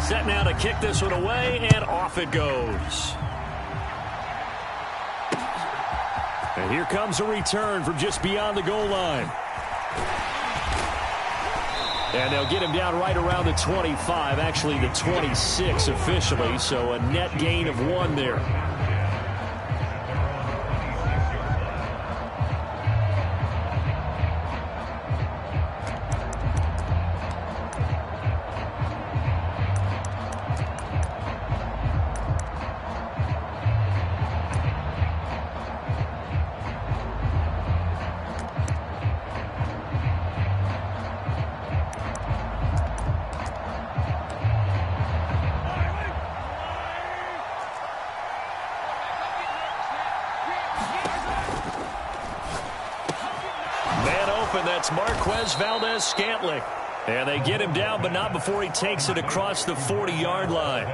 Set now to kick this one away, and off it goes. And here comes a return from just beyond the goal line. And they'll get him down right around the 25, actually the 26 officially, so a net gain of 1 there. That's Marquez Valdez-Scantling. And they get him down, but not before he takes it across the 40-yard line.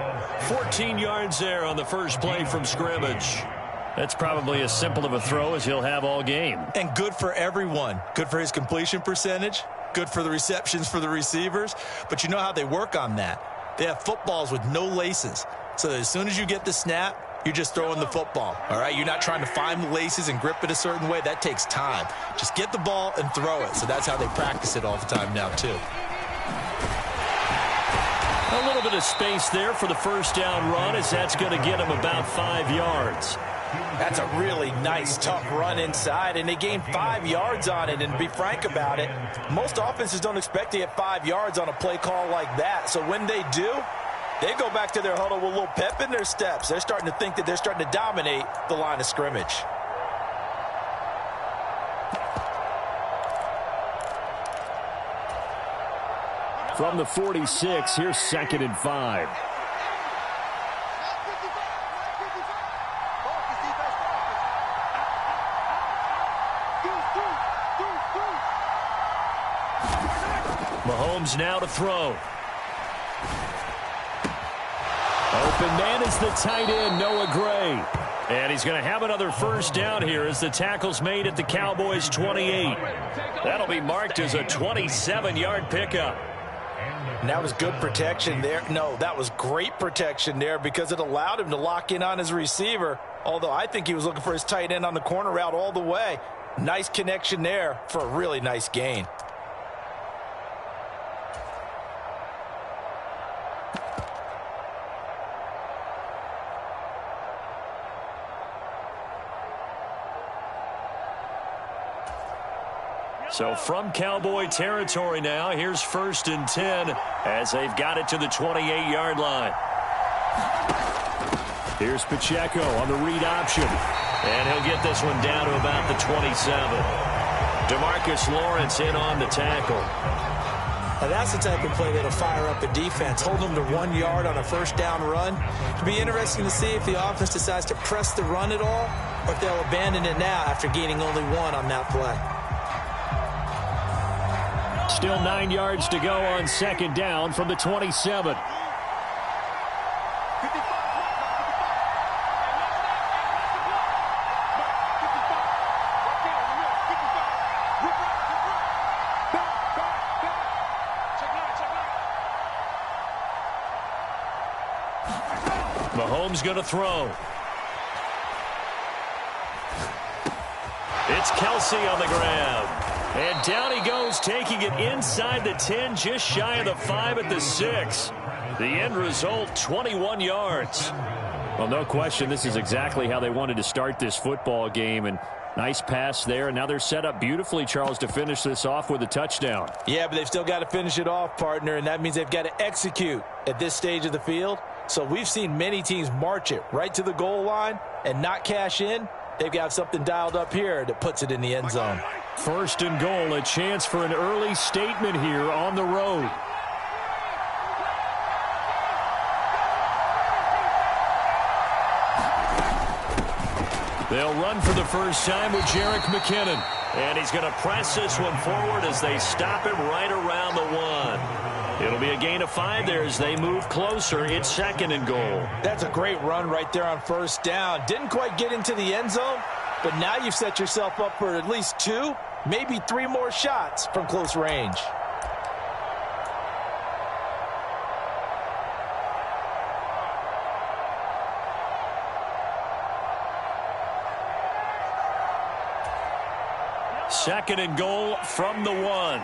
14 yards there on the first play from scrimmage. That's probably as simple of a throw as he'll have all game. And good for everyone. Good for his completion percentage. Good for the receptions for the receivers. But you know how they work on that. They have footballs with no laces. So that as soon as you get the snap, you're just throwing the football, all right? You're not trying to find the laces and grip it a certain way. That takes time. Just get the ball and throw it. So that's how they practice it all the time now, too. A little bit of space there for the first down run, as that's going to get him about 5 yards. That's a really nice, tough run inside, and they gained 5 yards on it. And to be frank about it, most offenses don't expect to get 5 yards on a play call like that. So when they do, they go back to their huddle with a little pep in their steps. They're starting to think that they're starting to dominate the line of scrimmage. From the 46, here's 2nd and 5. Mahomes now to throw. Open man is the tight end, Noah Gray. And he's going to have another first down here as the tackle's made at the Cowboys' 28. That'll be marked as a 27-yard pickup. And that was good protection there. No, that was great protection there because it allowed him to lock in on his receiver, although I think he was looking for his tight end on the corner route all the way. Nice connection there for a really nice gain. So from Cowboy territory now, here's 1st and 10 as they've got it to the 28-yard line. Here's Pacheco on the read option. And he'll get this one down to about the 27. DeMarcus Lawrence in on the tackle. Now that's the type of play that'll fire up a defense. Hold them to 1 yard on a first down run. It'll be interesting to see if the offense decides to press the run at all or if they'll abandon it now after gaining only 1 on that play. Still 9 yards to go on 2nd down from the 27. Mahomes going to throw. It's Kelsey on the grab. And down he goes, taking it inside the 10, just shy of the 5 at the 6. The end result, 21 yards. Well, no question, this is exactly how they wanted to start this football game. And nice pass there. And now they're set up beautifully, Charles, to finish this off with a touchdown. Yeah, but they've still got to finish it off, partner, and that means they've got to execute at this stage of the field. So we've seen many teams march it right to the goal line and not cash in. They've got something dialed up here that puts it in the end zone. 1st and goal, a chance for an early statement here on the road. They'll run for the first time with Jerick McKinnon. And he's going to press this one forward as they stop him right around the 1. It'll be a gain of 5 there as they move closer. It's 2nd and goal. That's a great run right there on first down. Didn't quite get into the end zone, but now you've set yourself up for at least 2, maybe 3 more shots from close range. 2nd and goal from the 1.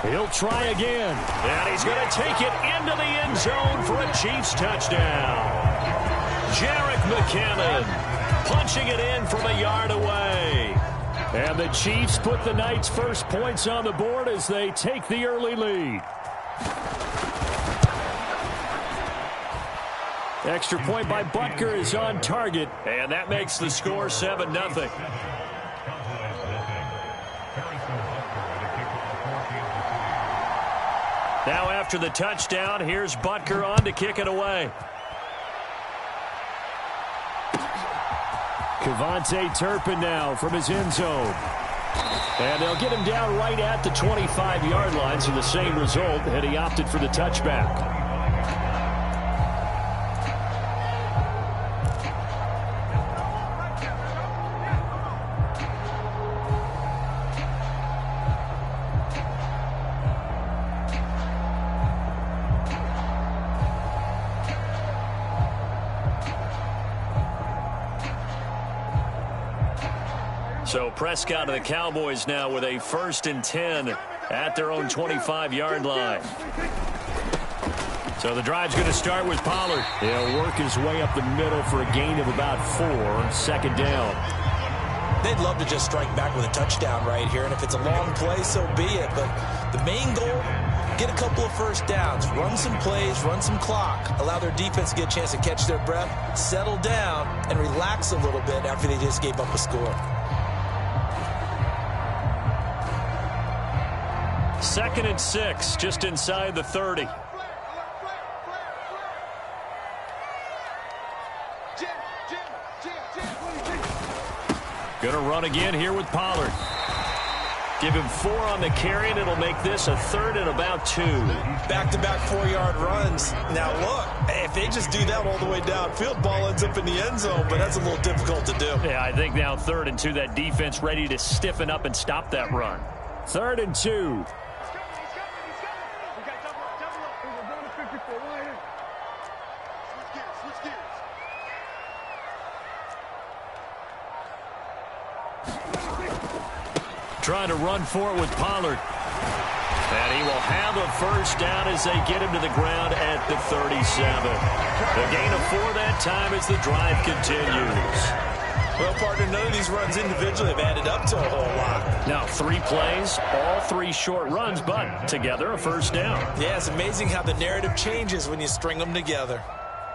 He'll try again. And he's going to take it into the end zone for a Chiefs touchdown. Jerick McKinnon punching it in from a yard away. And the Chiefs put the night's first points on the board as they take the early lead. Extra point by Butker is on target, and that makes the score 7-0. Now after the touchdown, here's Butker on to kick it away. Kevontae Turpin now from his end zone. And they'll get him down right at the 25-yard line, so the same result, and he opted for the touchback. So Prescott and the Cowboys now with a 1st and 10 at their own 25-yard line. So the drive's going to start with Pollard. He'll work his way up the middle for a gain of about 4, 2nd down. They'd love to just strike back with a touchdown right here, and if it's a long play, so be it. But the main goal, get a couple of first downs, run some plays, run some clock, allow their defense to get a chance to catch their breath, settle down, and relax a little bit after they just gave up a score. 2nd and 6, just inside the 30. Going to run again here with Pollard. Give him 4 on the carry, and it'll make this a 3rd and about 2. Back-to-back 4-yard runs. Now, look, if they just do that all the way downfield, ball ends up in the end zone, but that's a little difficult to do. Yeah, I think now 3rd and 2, that defense ready to stiffen up and stop that run. 3rd and 2. Trying to run for it with Pollard. And he will have a 1st down as they get him to the ground at the 37. The gain of 4 that time as the drive continues. Well, partner, none of these runs individually have added up to a whole lot. Now 3 plays, all 3 short runs, but together a 1st down. Yeah, it's amazing how the narrative changes when you string them together.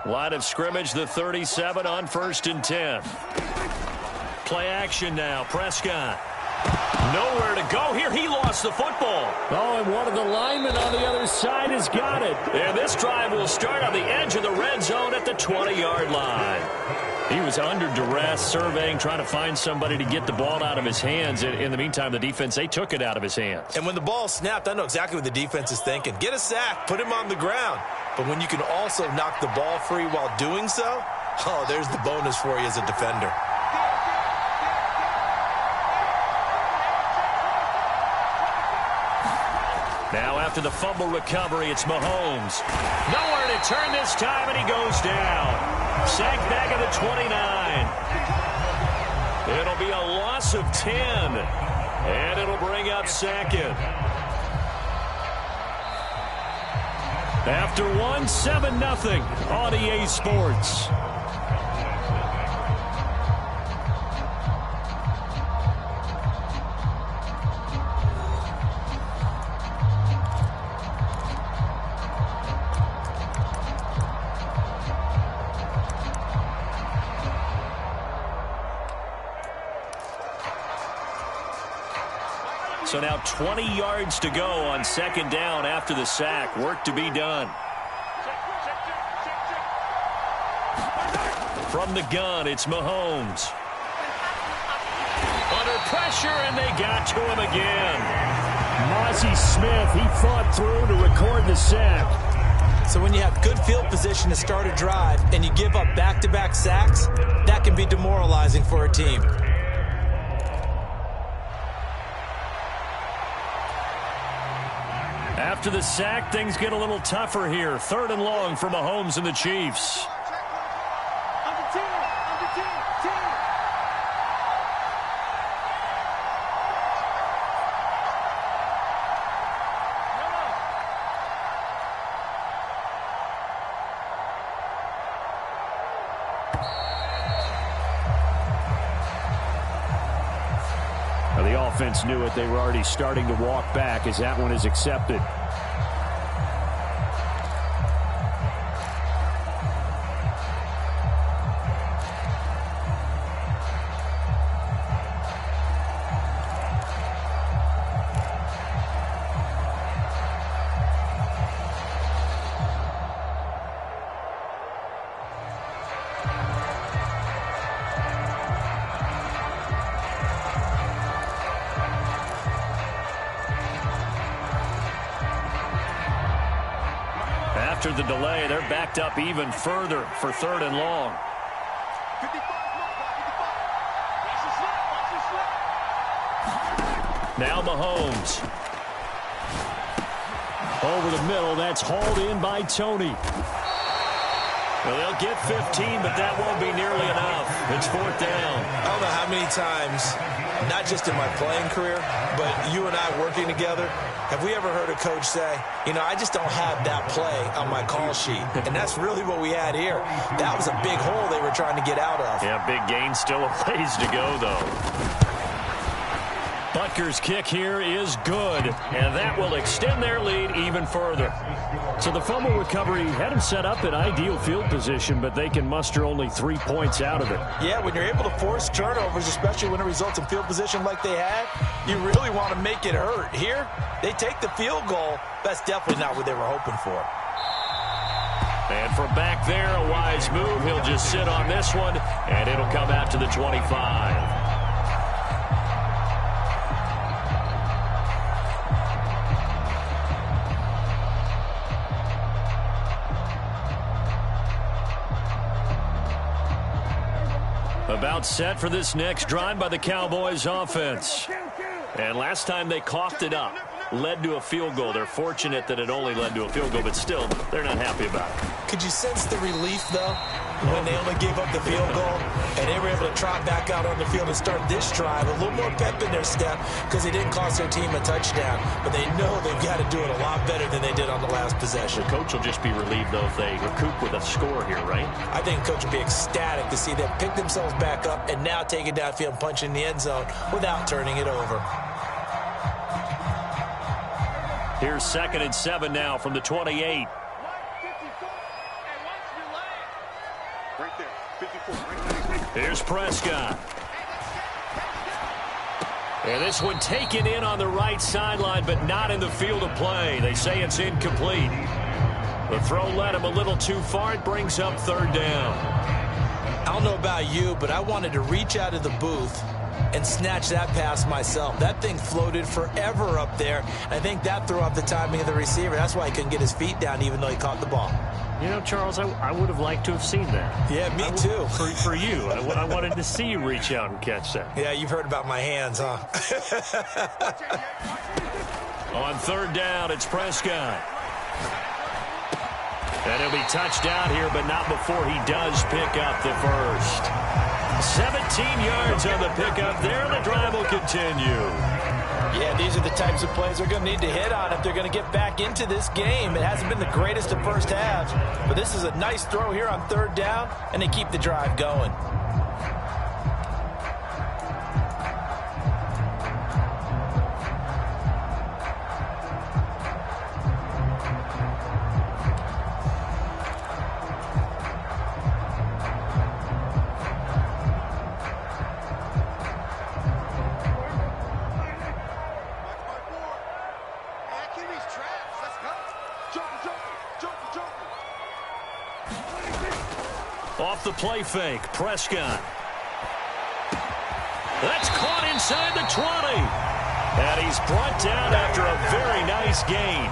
Line of scrimmage, the 37 on 1st and 10. Play action now, Prescott. Nowhere to go here. He lost the football. Oh, and one of the linemen on the other side has got it. And this drive will start on the edge of the red zone at the 20-yard line. He was under duress, surveying, trying to find somebody to get the ball out of his hands. In the meantime, the defense, they took it out of his hands. And when the ball snapped, I know exactly what the defense is thinking. Get a sack, put him on the ground. But when you can also knock the ball free while doing so, oh, there's the bonus for you as a defender. Now after the fumble recovery, it's Mahomes. Nowhere to turn this time, and he goes down. Sacked back at the 29. It'll be a loss of 10, and it'll bring up 2nd. After 1, 7-0 on EA Sports. So now 20 yards to go on 2nd down after the sack. Work to be done. From the gun, it's Mahomes. Under pressure, and they got to him again. Mozzie Smith, he fought through to record the sack. So when you have good field position to start a drive and you give up back-to-back sacks, that can be demoralizing for a team. After the sack, things get a little tougher here. 3rd and long for Mahomes and the Chiefs. Well, the offense knew it. They were already starting to walk back as that one is accepted. After the delay, they're backed up even further for 3rd and long. Now Mahomes. Over the middle, that's hauled in by Tony. Well, they'll get 15, but that won't be nearly enough. It's 4th down. I don't know how many times, not just in my playing career, but you and I working together, have we ever heard a coach say, you know, I just don't have that play on my call sheet. And that's really what we had here. That was a big hole they were trying to get out of. Yeah, big gain, still a ways to go, though. Butker's kick here is good, and that will extend their lead even further. So the fumble recovery had them set up in ideal field position, but they can muster only 3 points out of it. Yeah, when you're able to force turnovers, especially when it results in field position like they had, you really want to make it hurt. Here, they take the field goal. That's definitely not what they were hoping for. And from back there, a wise move. He'll just sit on this one, and it'll come out to the 25. About set for this next drive by the Cowboys offense. And last time they coughed it up, led to a field goal. They're fortunate that it only led to a field goal, but still, they're not happy about it. Could you sense the relief, though, when they only gave up the field goal and they were able to trot back out on the field and start this drive? A little more pep in their step because they didn't cost their team a touchdown, but they know they've got to do it a lot better than they did on the last possession. The coach will just be relieved, though, if they recoup with a score here, right? I think the coach will be ecstatic to see them pick themselves back up and now take it downfield and punch in the end zone without turning it over. Here's 2nd and 7 now from the 28. Here's Prescott. And this one taken in on the right sideline, but not in the field of play. They say it's incomplete. The throw led him a little too far. It brings up 3rd down. I don't know about you, but I wanted to reach out of the booth and snatch that pass myself. That thing floated forever up there. I think that threw off the timing of the receiver. That's why he couldn't get his feet down even though he caught the ball. You know, Charles, I would have liked to have seen that. Yeah, me too. For you. I wanted to see you reach out and catch that. Yeah, you've heard about my hands, huh? On 3rd down, it's Prescott. And he'll be touched down here, but not before he does pick up the first. 17 yards on the pickup there. The drive will continue. Yeah, these are the types of plays they're going to need to hit on if they're going to get back into this game. It hasn't been the greatest of first halves, but this is a nice throw here on 3rd down, and they keep the drive going. Off the play fake, Prescott. That's caught inside the 20. And he's brought down after a very nice gain.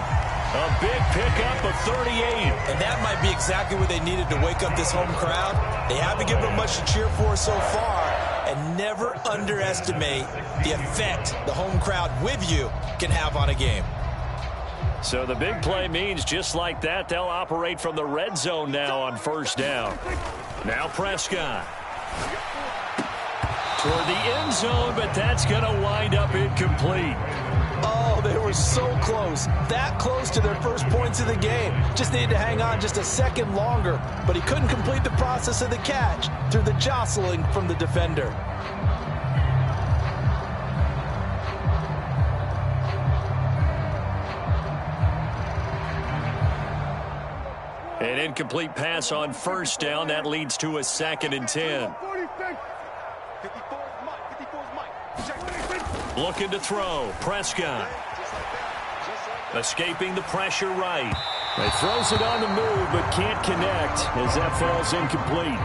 A big pickup of 38. And that might be exactly what they needed to wake up this home crowd. They haven't given them much to cheer for so far. And never underestimate the effect the home crowd with you can have on a game. So the big play means just like that, they'll operate from the red zone now on 1st down. Now Prescott. Toward the end zone, but that's going to wind up incomplete. Oh, they were so close. That close to their first points of the game. Just needed to hang on just a second longer, but he couldn't complete the process of the catch through the jostling from the defender. An incomplete pass on first down. That leads to a 2nd and 10. Looking to throw. Prescott. Escaping the pressure right. He throws it on the move, but can't connect as that falls incomplete.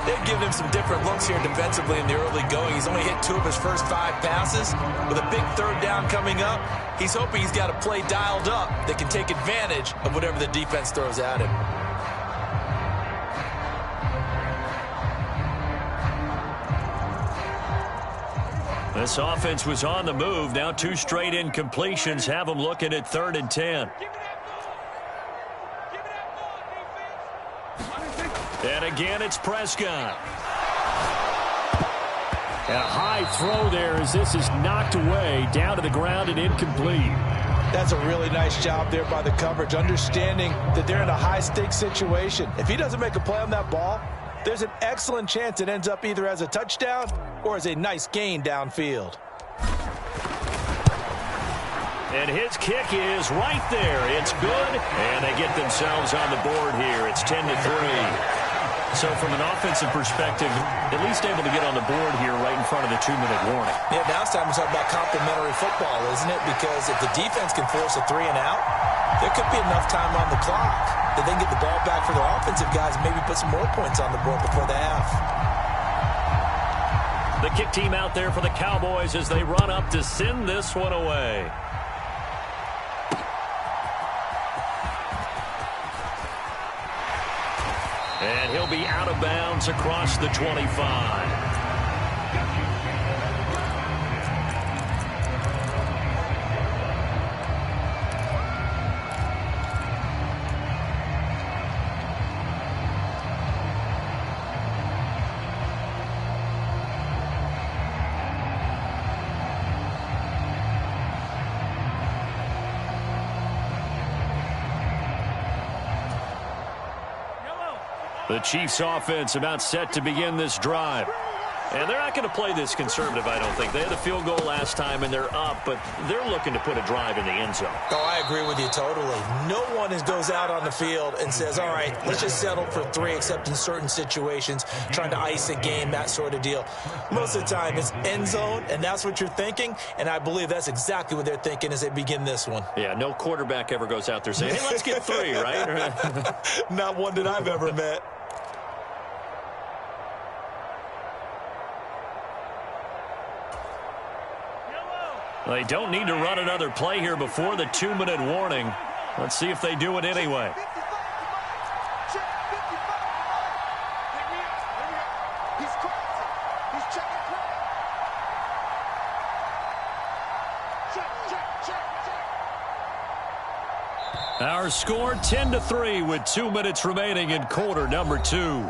They've given him some different looks here defensively in the early going. He's only hit 2 of his first 5 passes. With a big 3rd down coming up, he's hoping he's got a play dialed up that can take advantage of whatever the defense throws at him. This offense was on the move. Now 2 straight incompletions have them looking at 3rd and 10. And again, it's Prescott. And a high throw there as this is knocked away, down to the ground and incomplete. That's a really nice job there by the coverage, understanding that they're in a high-stakes situation. If he doesn't make a play on that ball, there's an excellent chance it ends up either as a touchdown or as a nice gain downfield. And his kick is right there. It's good, and they get themselves on the board here. It's 10-3. So from an offensive perspective, at least able to get on the board here right in front of the 2-minute warning. Yeah, now it's time to talk about complementary football, isn't it? Because if the defense can force a 3 and out, there could be enough time on the clock that they can get the ball back for their offensive guys and maybe put some more points on the board before the half. The kick team out there for the Cowboys as they run up to send this one away. And he'll be out of bounds across the 25. The Chiefs offense about set to begin this drive. And they're not going to play this conservative, I don't think. They had the field goal last time, and they're up, but they're looking to put a drive in the end zone. Oh, I agree with you totally. No one goes out on the field and says, all right, let's just settle for 3, except in certain situations, trying to ice a game, that sort of deal. Most of the time, it's end zone, and that's what you're thinking, and I believe that's exactly what they're thinking as they begin this one. Yeah, no quarterback ever goes out there saying, hey, let's get 3, right? Not one that I've ever met. They don't need to run another play here before the 2-minute warning. Let's see if they do it anyway. Our score 10-3 with 2 minutes remaining in quarter number 2.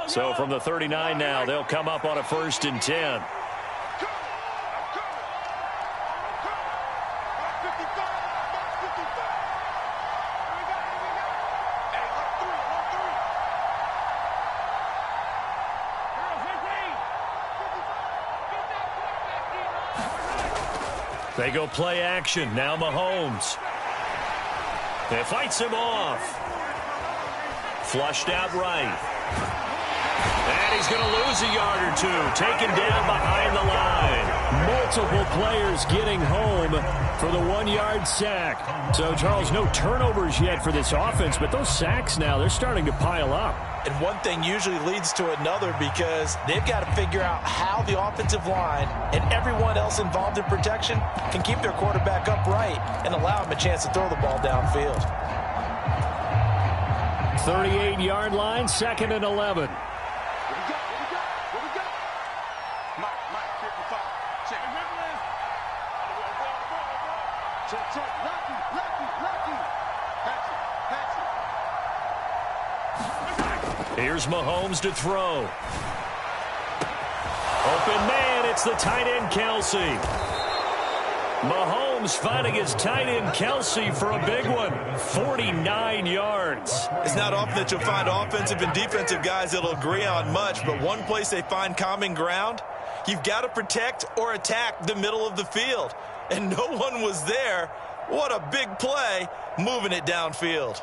So from the 39 now, they'll come up on a 1st and 10. They go play action. Now Mahomes. They fights him off. Flushed out right. And he's going to lose a yard or 2. Taken down behind the line. Multiple players getting home for the 1-yard sack. So, Charles, no turnovers yet for this offense, but those sacks now, they're starting to pile up. And one thing usually leads to another because they've got to figure out how the offensive line and everyone else involved in protection can keep their quarterback upright and allow him a chance to throw the ball downfield. 38-yard line, 2nd and 11. Here's Mahomes to throw. Open man, it's the tight end, Kelsey. Mahomes finding his tight end, Kelsey, for a big one. 49 yards. It's not often that you'll find offensive and defensive guys that'll agree on much, but one place they find common ground, you've got to protect or attack the middle of the field. And no one was there. What a big play, moving it downfield.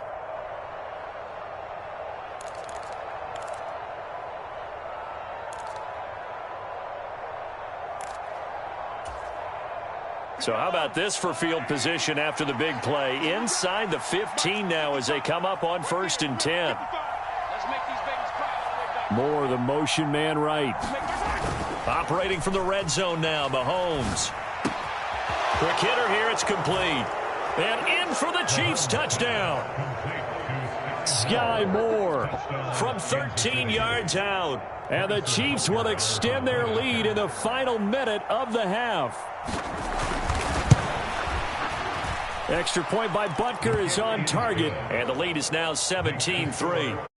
So how about this for field position after the big play? Inside the 15 now as they come up on 1st and 10. More the motion man right. Operating from the red zone now, Mahomes. Quick hitter here, it's complete. And in for the Chiefs touchdown. Sky Moore from 13 yards out. And the Chiefs will extend their lead in the final minute of the half. Extra point by Butker is on target, and the lead is now 17-3.